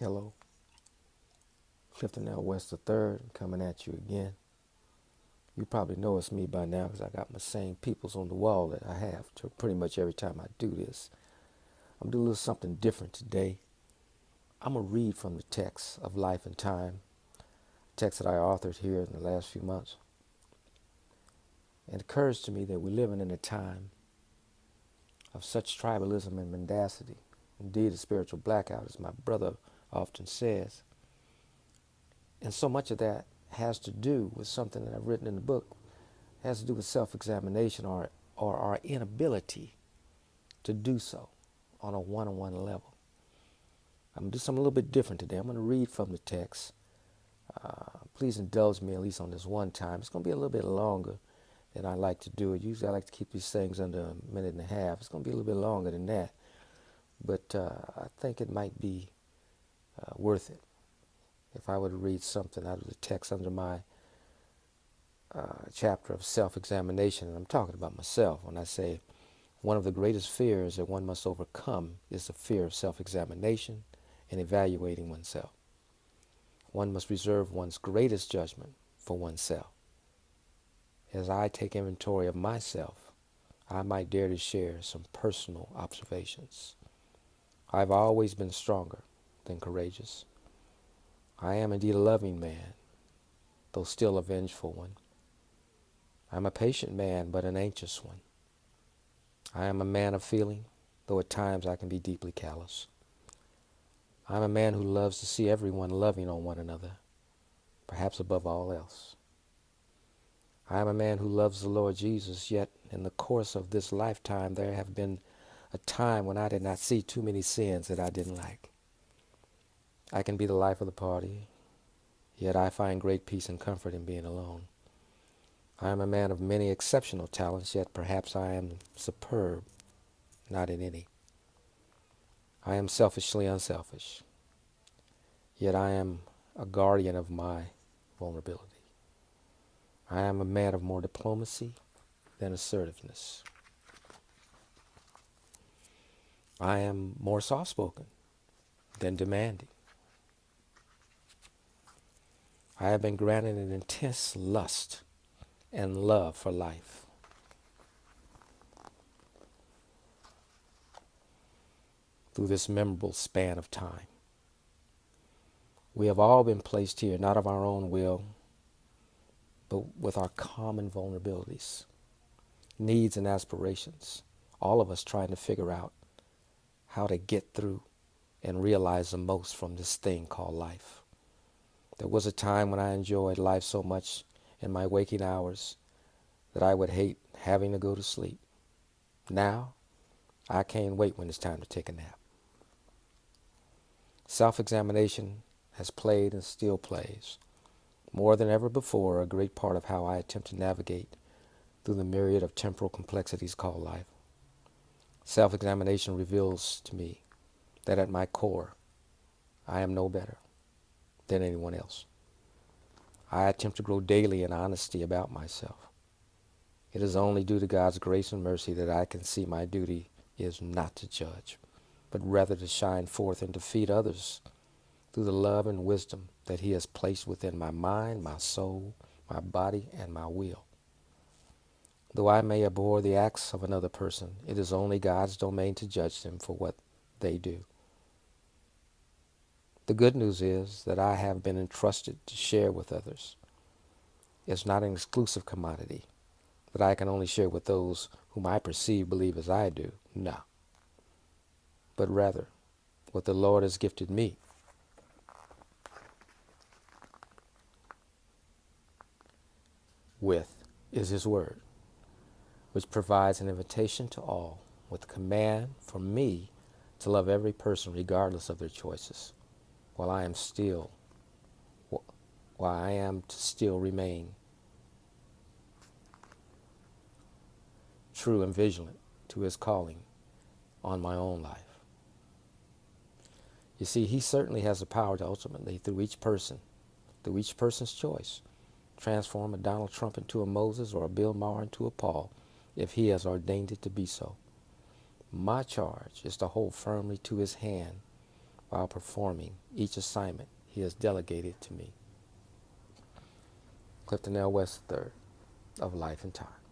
Hello, Clifton L. West III coming at you again. You probably know it's me by now because I got my same peoples on the wall that I have to pretty much every time I do this. I'm doing a little something different today. I'm going to read from the text of Life and Time, text that I authored here in the last few months. It occurs to me that we're living in a time of such tribalism and mendacity, indeed a spiritual blackout, as my brother often says. And so much of that has to do with something that I've written in the book. It has to do with self-examination or our inability to do so on a one-on-one level. I'm going to do something a little bit different today. I'm going to read from the text. Please indulge me at least on this one time. It's going to be a little bit longer than I like to do it. Usually I like to keep these things under a minute and a half. It's going to be a little bit longer than that. But I think it might be worth it if I were to read something out of the text under my chapter of self-examination. And I'm talking about myself when I say one of the greatest fears that one must overcome is the fear of self-examination and evaluating oneself. One must reserve one's greatest judgment for oneself. As I take inventory of myself, I might dare to share some personal observations. I've always been stronger than courageous. I am indeed a loving man, though still a vengeful one. I'm a patient man, but an anxious one. I am a man of feeling, though at times I can be deeply callous. I'm a man who loves to see everyone loving on one another, perhaps above all else. I am a man who loves the Lord Jesus, yet in the course of this lifetime there have been a time when I did not see too many sins that I didn't like. I can be the life of the party, yet I find great peace and comfort in being alone. I am a man of many exceptional talents, yet perhaps I am superb, not in any. I am selfishly unselfish, yet I am a guardian of my vulnerability. I am a man of more diplomacy than assertiveness. I am more soft-spoken than demanding. I have been granted an intense lust and love for life. Through this memorable span of time, we have all been placed here, not of our own will, but with our common vulnerabilities, needs and aspirations, all of us trying to figure out how to get through and realize the most from this thing called life. There was a time when I enjoyed life so much in my waking hours that I would hate having to go to sleep. Now, I can't wait when it's time to take a nap. Self-examination has played and still plays, more than ever before, a great part of how I attempt to navigate through the myriad of temporal complexities called life. Self-examination reveals to me that at my core, I am no better than anyone else. I attempt to grow daily in honesty about myself. It is only due to God's grace and mercy that I can see my duty is not to judge, but rather to shine forth and to feed others through the love and wisdom that He has placed within my mind, my soul, my body, and my will. Though I may abhor the acts of another person, it is only God's domain to judge them for what they do. The good news is that I have been entrusted to share with others. It's not an exclusive commodity that I can only share with those whom I perceive believe as I do. No. But rather, what the Lord has gifted me with is His Word, which provides an invitation to all with a command for me to love every person regardless of their choices, while I am to still remain true and vigilant to His calling on my own life. You see, He certainly has the power to ultimately, through each person's choice, transform a Donald Trump into a Moses or a Bill Maher into a Paul, if He has ordained it to be so. My charge is to hold firmly to His hand while performing each assignment He has delegated to me. Clifton L. West III of Life and Time.